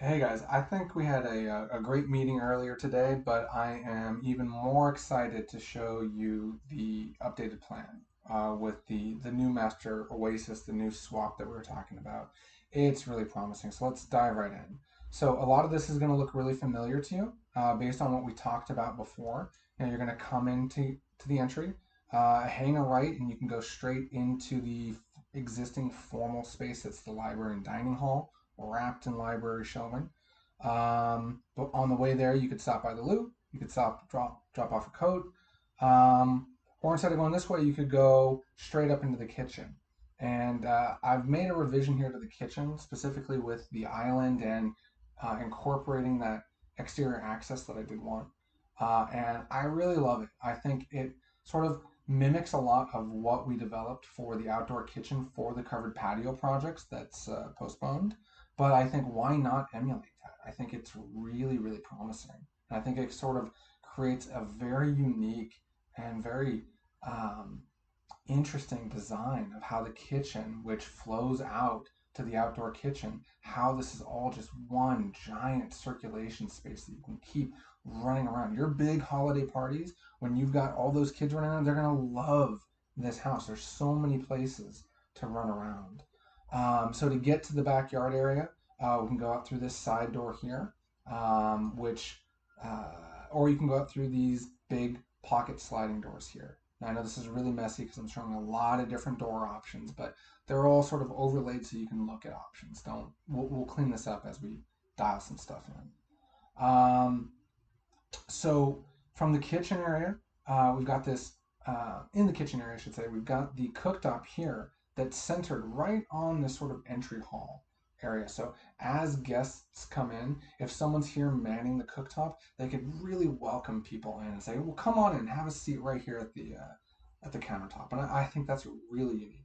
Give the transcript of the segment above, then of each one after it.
Hey guys, I think we had a great meeting earlier today, but I am even more excited to show you the updated plan with the new master Oasis, the new swap that we were talking about. It's really promising, so let's dive right in. So a lot of this is going to look really familiar to you based on what we talked about before. You're going to come into the entry, hang a right, and you can go straight into the existing formal space that's the library and dining hall wrapped in library shelving. But on the way there, you could stop by the loo. You could stop, drop off a coat. Um, or instead of going this way, you could go straight up into the kitchen. And I've made a revision here to the kitchen, specifically with the island and incorporating that exterior access that I did want. And I really love it. I think it sort of mimics a lot of what we developed for the outdoor kitchen for the covered patio projects that's postponed. But I think why not emulate that? I think it's really, really promising. And I think it sort of creates a very unique and very um, interesting design of how the kitchen, which flows out to the outdoor kitchen, how this is all just one giant circulation space that you can keep running around. Your big holiday parties, when you've got all those kids running around, they're going to love this house. There's so many places to run around. So to get to the backyard area, we can go out through this side door here, which, or you can go out through these big pocket sliding doors here. Now, I know this is really messy because I'm showing a lot of different door options, but they're all sort of overlaid so you can look at options. Don't we'll clean this up as we dial some stuff in. So from the kitchen area, we've got this in the kitchen area, I should say, we've got the cooktop here that's centered right on this sort of entry hall area. So as guests come in, if someone's here manning the cooktop, they could really welcome people in and say, "Well, come on in, have a seat right here at the countertop." And I think that's really unique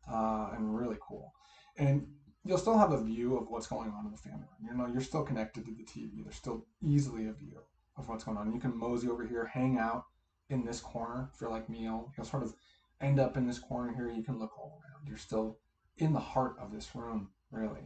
and really cool. And you'll still have a view of what's going on in the family room. You're still connected to the TV. There's still easily a view of what's going on. You can mosey over here, hang out in this corner if you're like me. You'll sort of end up in this corner here. You can look all around. You're still in the heart of this room, really.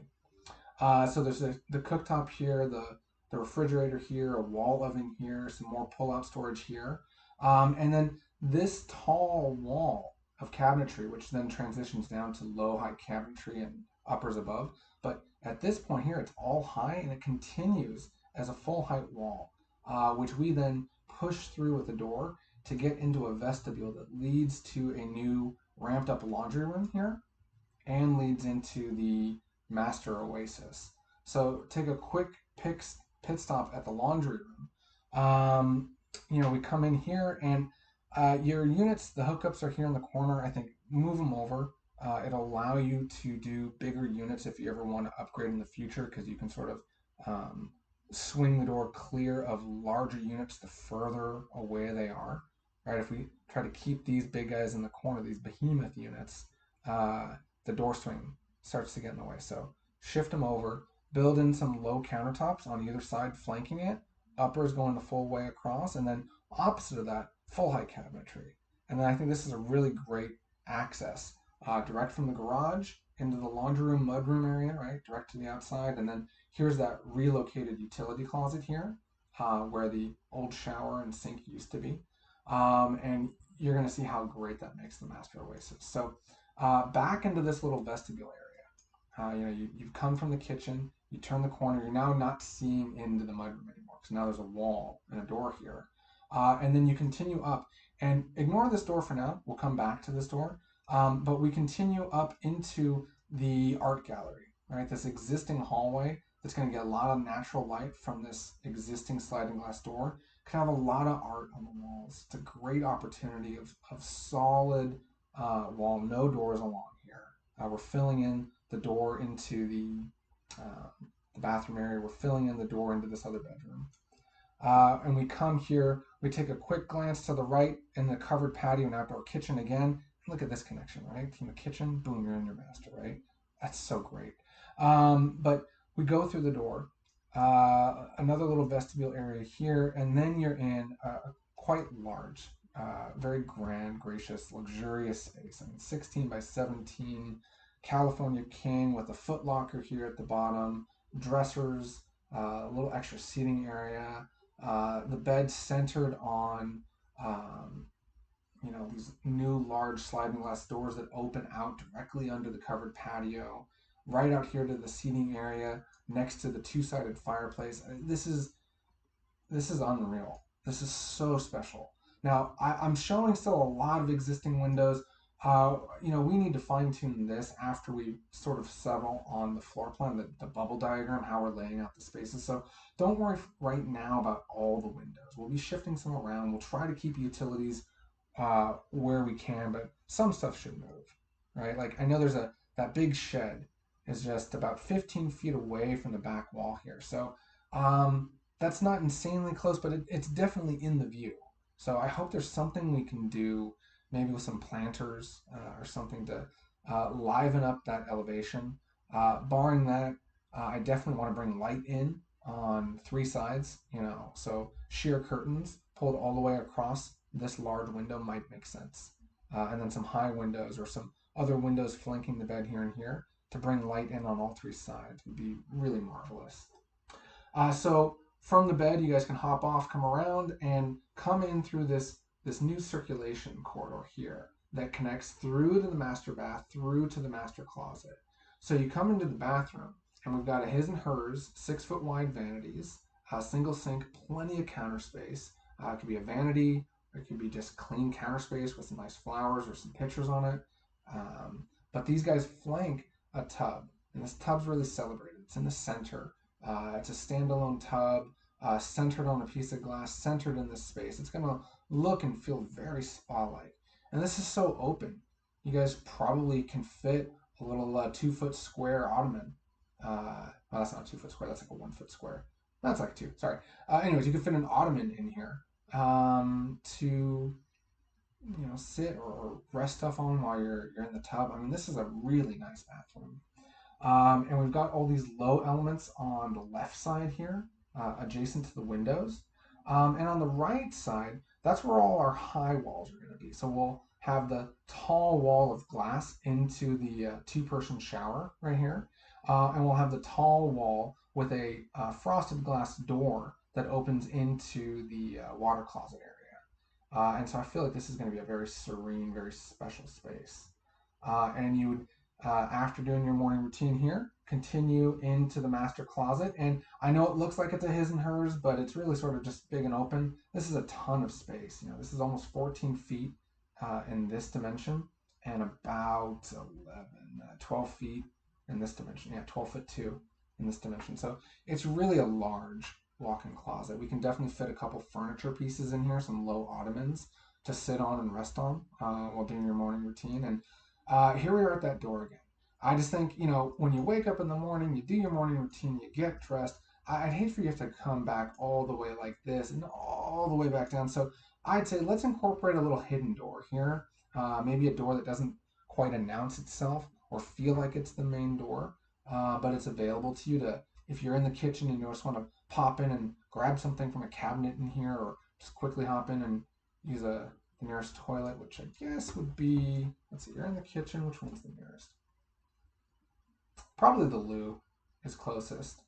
So there's the cooktop here, the refrigerator here, a wall oven here, some more pull-out storage here, and then this tall wall of cabinetry, which then transitions down to low height cabinetry and uppers above. But at this point here, it's all high and it continues as a full height wall, which we then push through with a door to get into a vestibule that leads to a new ramped up laundry room here and leads into the master oasis. So take a quick pit stop at the laundry room. We come in here and your units, the hookups are here in the corner. I think move them over. It'll allow you to do bigger units if you ever want to upgrade in the future because you can sort of swing the door clear of larger units the further away they are. Right? If we try to keep these big guys in the corner, these behemoth units, the door swing starts to get in the way. So shift them over, build in some low countertops on either side flanking it, uppers going the full way across, and then opposite of that, full height cabinetry. And then I think this is a really great access direct from the garage into the laundry room, mudroom area, right? Direct to the outside. And then here's that relocated utility closet here where the old shower and sink used to be. And you're going to see how great that makes the master oasis. So back into this little vestibule area. You've come from the kitchen, you turn the corner, you're now not seeing into the mudroom anymore because now there's a wall and a door here. And then you continue up and ignore this door for now. We'll come back to this door. But we continue up into the art gallery, right? This existing hallway that's going to get a lot of natural light from this existing sliding glass door. Could have a lot of art on the walls. It's a great opportunity of solid wall, no doors along here. We're filling in the door into the bathroom area. We're filling in the door into this other bedroom. And we come here, we take a quick glance to the right in the covered patio and outdoor kitchen again. Look at this connection, right? From the kitchen, boom, you're in your master, right? That's so great. But we go through the door, another little vestibule area here, and then you're in a quite large, very grand, gracious, luxurious space. I mean, 16 by 17 California King with a foot locker here at the bottom, dressers, a little extra seating area. The bed centered on um, these new large sliding glass doors that open out directly under the covered patio, right out here to the seating area next to the two-sided fireplace. This is unreal. This is so special. Now, I'm showing still a lot of existing windows. We need to fine tune this after we sort of settle on the floor plan, the bubble diagram, how we're laying out the spaces. So don't worry right now about all the windows. We'll be shifting some around. We'll try to keep utilities where we can, but some stuff should move, right? Like I know that big shed is just about 15 feet away from the back wall here. So that's not insanely close, but it's definitely in the view. So I hope there's something we can do, maybe with some planters or something to liven up that elevation. Barring that, I definitely want to bring light in on three sides, so sheer curtains pulled all the way across this large window might make sense. And then some high windows or some other windows flanking the bed here and here to bring light in on all three sides would be really marvelous. So from the bed, you guys can hop off, come around, and come in through this new circulation corridor here that connects through to the master bath, through to the master closet. So you come into the bathroom, and we've got a his and hers 6 foot wide vanities, a single sink, plenty of counter space. It could be a vanity, or it could be just clean counter space with some nice flowers or some pictures on it. But these guys flank a tub, and this tub's really celebrated. It's in the center. It's a standalone tub, centered on a piece of glass, centered in this space. It's going to look and feel very spa-like. And this is so open. You guys probably can fit a little 2 foot square ottoman. Well, that's not 2 foot square. That's like a 1 foot square. That's like two. Sorry. Anyways, you could fit an ottoman in here to sit or rest stuff on while you're in the tub. I mean, this is a really nice bathroom. And we've got all these low elements on the left side here, adjacent to the windows. And on the right side, that's where all our high walls are going to be. So we'll have the tall wall of glass into the two-person shower right here. And we'll have the tall wall with a frosted glass door that opens into the water closet area. And so I feel like this is going to be a very serene, very special space. And you would, after doing your morning routine here, continue into the master closet. And I know it looks like it's a his and hers, but it's really sort of just big and open. This is a ton of space. This is almost 14 feet in this dimension and about 12 feet in this dimension. Yeah, 12 foot 2 in this dimension. So it's really a large walk-in closet. We can definitely fit a couple furniture pieces in here, some low ottomans to sit on and rest on while doing your morning routine. And here we are at that door again. I just think, when you wake up in the morning, you do your morning routine, you get dressed. I'd hate for you to have to come back all the way like this and all the way back down. So I'd say let's incorporate a little hidden door here. Maybe a door that doesn't quite announce itself or feel like it's the main door, but it's available to you to, if you're in the kitchen and you just want to pop in and grab something from a cabinet in here, or just quickly hop in and use the nearest toilet, which I guess would be, let's see, you're in the kitchen, which one's the nearest? Probably the loo is closest.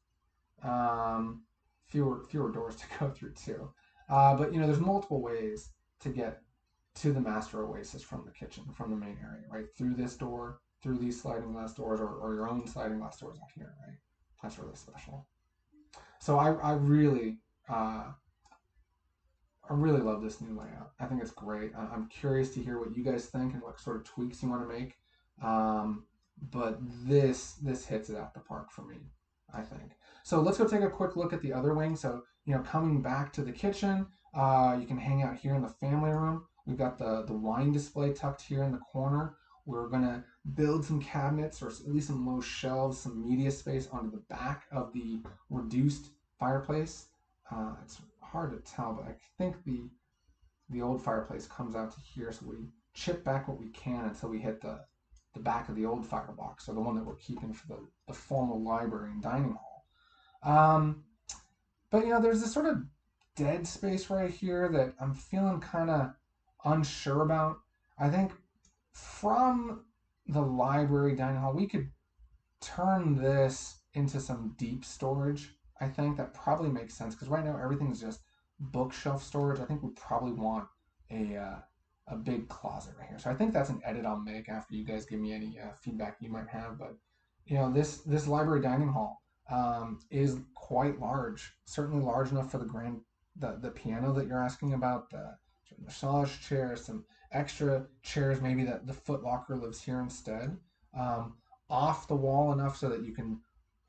Fewer doors to go through too. But there's multiple ways to get to the master oasis from the kitchen, from the main area, right? Through this door, through these sliding glass doors, or your own sliding glass doors out here, right? That's really special. So I really love this new layout. I think it's great. I'm curious to hear what you guys think and what sort of tweaks you want to make. But this hits it out the park for me, I think. So let's go take a quick look at the other wing. So coming back to the kitchen, you can hang out here in the family room. We've got the wine display tucked here in the corner. We're gonna build some cabinets or at least some low shelves, some media space onto the back of the reduced fireplace. It's hard to tell, but I think the old fireplace comes out to here, so we chip back what we can until we hit the back of the old firebox, or the one that we're keeping for the formal library and dining hall. But there's this sort of dead space right here that I'm feeling kind of unsure about. I think from the library dining hall, we could turn this into some deep storage. I think that probably makes sense because right now everything's just bookshelf storage. I think we probably want a big closet right here. So I think that's an edit I'll make after you guys give me any feedback you might have. But this library dining hall is quite large, certainly large enough for the piano that you're asking about, the massage chair, some extra chairs, maybe that the Foot Locker lives here instead. Um, Off the wall enough so that you can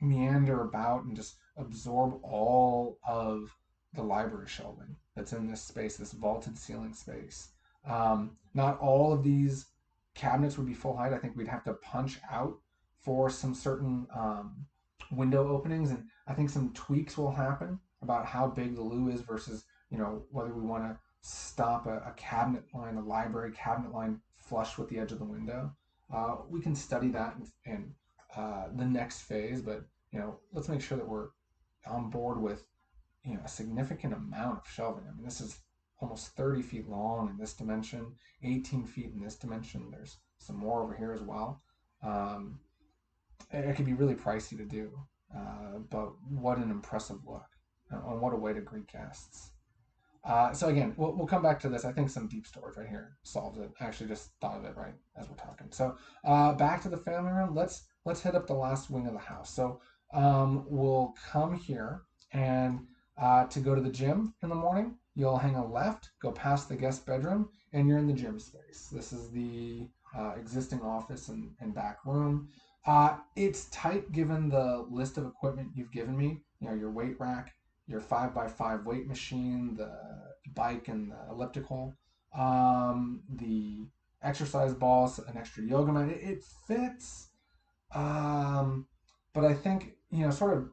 meander about and just absorb all of the library shelving that's in this space, this vaulted ceiling space. Not all of these cabinets would be full height. I think we'd have to punch out for some certain window openings, and I think some tweaks will happen about how big the loo is versus whether we want to stop a cabinet line, a library cabinet line flush with the edge of the window. We can study that in the next phase, but let's make sure that we're on board with a significant amount of shelving. I mean, this is almost 30 feet long in this dimension, 18 feet in this dimension. There's some more over here as well. Um, it could be really pricey to do, but what an impressive look, and what a way to greet guests. So again, we'll come back to this. I think some deep storage right here solves it. I actually just thought of it right as we're talking. So back to the family room. Let's hit up the last wing of the house. So we'll come here, and to go to the gym in the morning, you'll hang a left, go past the guest bedroom, and you're in the gym space. This is the existing office and back room. It's tight given the list of equipment you've given me. Your weight rack, your 5x5 weight machine, the bike and the elliptical, the exercise balls, an extra yoga mat. It fits, but I think sort of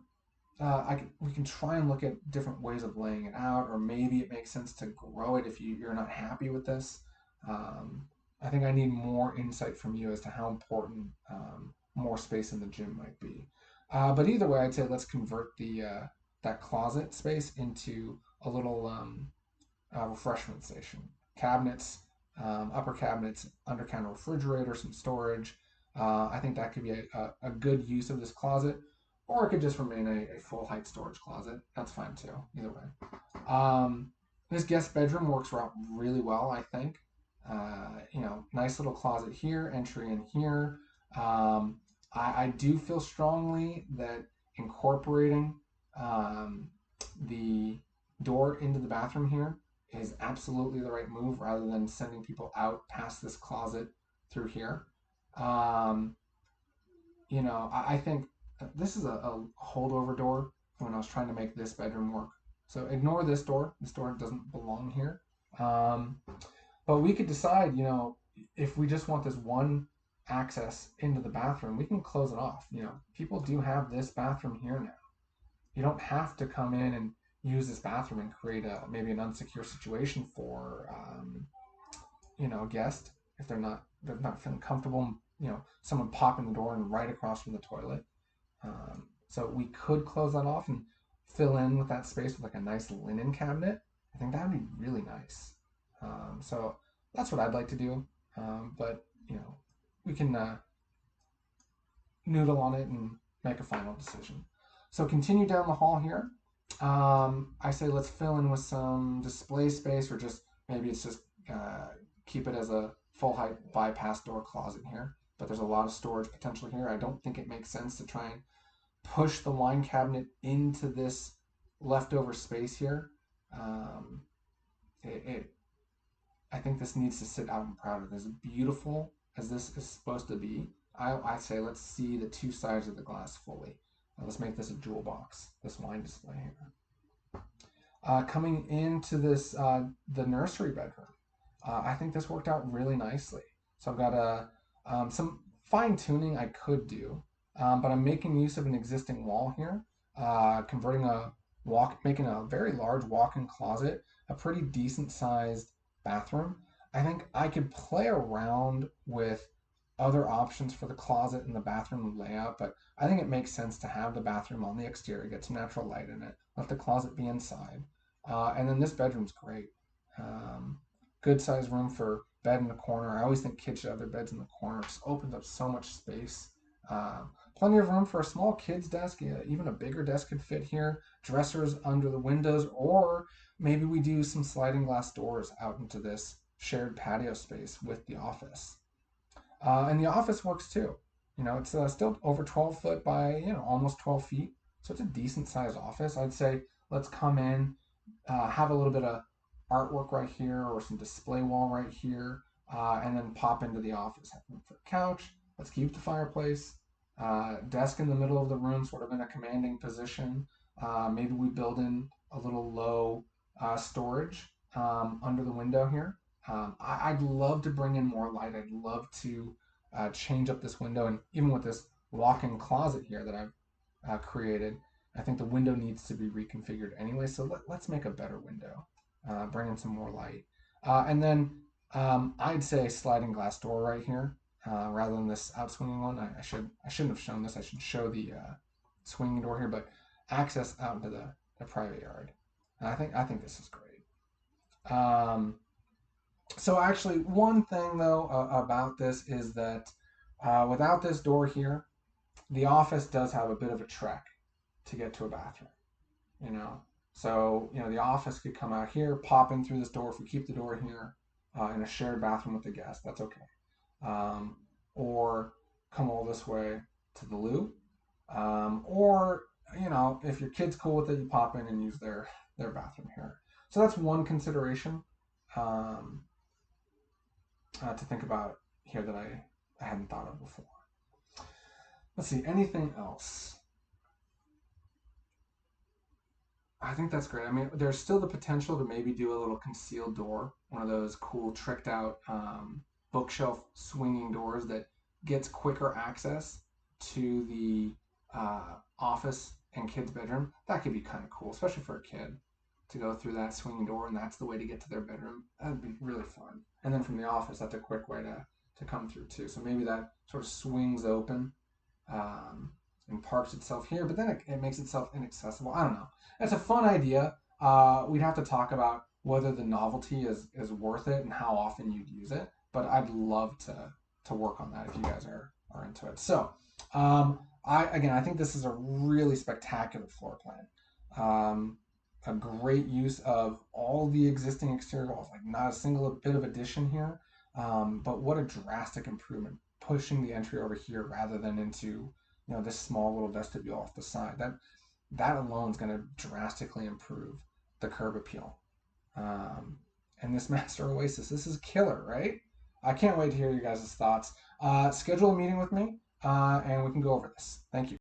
we can try and look at different ways of laying it out, or maybe it makes sense to grow it if you're not happy with this. I think I need more insight from you as to how important more space in the gym might be. But either way, I'd say let's convert the that closet space into a little refreshment station. Cabinets, upper cabinets, under counter refrigerator, some storage. I think that could be a good use of this closet, or it could just remain a full height storage closet. That's fine too, either way. This guest bedroom works out really well, I think. Nice little closet here, entry in here. I do feel strongly that incorporating the door into the bathroom here is absolutely the right move rather than sending people out past this closet through here. Um, I think this is a holdover door when I was trying to make this bedroom work. So ignore this door. This door doesn't belong here. Um, but we could decide, if we just want this one access into the bathroom, we can close it off. People do have this bathroom here now. You don't have to come in and use this bathroom and create maybe an unsecure situation for a guest if they're not feeling comfortable. Someone popping the door and right across from the toilet. So we could close that off and fill in with that space with like a nice linen cabinet. I think that would be really nice. So that's what I'd like to do. But we can noodle on it and make a final decision. So continue down the hall here. I say let's fill in with some display space, or just maybe it's just keep it as a full height bypass door closet here. But there's a lot of storage potential here. I don't think it makes sense to try and push the wine cabinet into this leftover space here. Um, I think this needs to sit out and proud of. As beautiful as this is supposed to be, I say let's see the two sides of the glass fully. Let's make this a jewel box, this wine display here. Coming into this, the nursery bedroom, I think this worked out really nicely. So I've got some fine tuning I could do, but I'm making use of an existing wall here, making a very large walk-in closet, a pretty decent sized bathroom. I think I could play around with other options for the closet and the bathroom layout, but I think it makes sense to have the bathroom on the exterior, get some natural light in it, let the closet be inside. And then this bedroom's great. Good sized room for bed in the corner. I always think kids should have their beds in the corner. It just opens up so much space. Plenty of room for a small kid's desk. Yeah, even a bigger desk could fit here. Dressers under the windows, or maybe we do some sliding glass doors out into this shared patio space with the office. And the office works too. It's still over 12 foot by, almost 12 feet. So it's a decent sized office. I'd say let's come in, have a little bit of artwork right here or some display wall right here, and then pop into the office. Have room for a couch. Let's keep the fireplace. Desk in the middle of the room, sort of in a commanding position. Maybe we build in a little low storage under the window here. I'd love to bring in more light. I'd love to change up this window, and even with this walk-in closet here that I've created, I think the window needs to be reconfigured anyway. So let's make a better window, bring in some more light, and then I'd say sliding glass door right here rather than this out swinging one. I shouldn't have shown this. I should show the swinging door here, but access out into the private yard. And I think this is great. So actually, one thing though about this is that without this door here, the office does have a bit of a trek to get to a bathroom. You know, so the office could come out here, pop in through this door. If we keep the door here in a shared bathroom with the guest, that's okay. Um, or come all this way to the loo, or if your kid's cool with it, you pop in and use their bathroom here. So that's one consideration. Um, to think about here that I hadn't thought of before. Let's see, anything else? I think that's great. I mean, there's still the potential to maybe do a little concealed door, one of those cool tricked out bookshelf swinging doors that gets quicker access to the office and kid's bedroom. That could be kind of cool, especially for a kid to go through that swinging door, and that's the way to get to their bedroom. That'd be really fun. And then from the office, that's a quick way to come through too. So maybe that sort of swings open um, and parks itself here, but then it makes itself inaccessible. I don't know. It's a fun idea. We'd have to talk about whether the novelty is worth it and how often you'd use it. But I'd love to work on that if you guys are into it. So I think this is a really spectacular floor plan. A great use of all the existing exterior walls, like not a single bit of addition here. But what a drastic improvement, pushing the entry over here rather than into this small little vestibule off the side. That alone is going to drastically improve the curb appeal. And this master oasis, this is killer, right? I can't wait to hear you guys' thoughts. Schedule a meeting with me, and we can go over this. Thank you.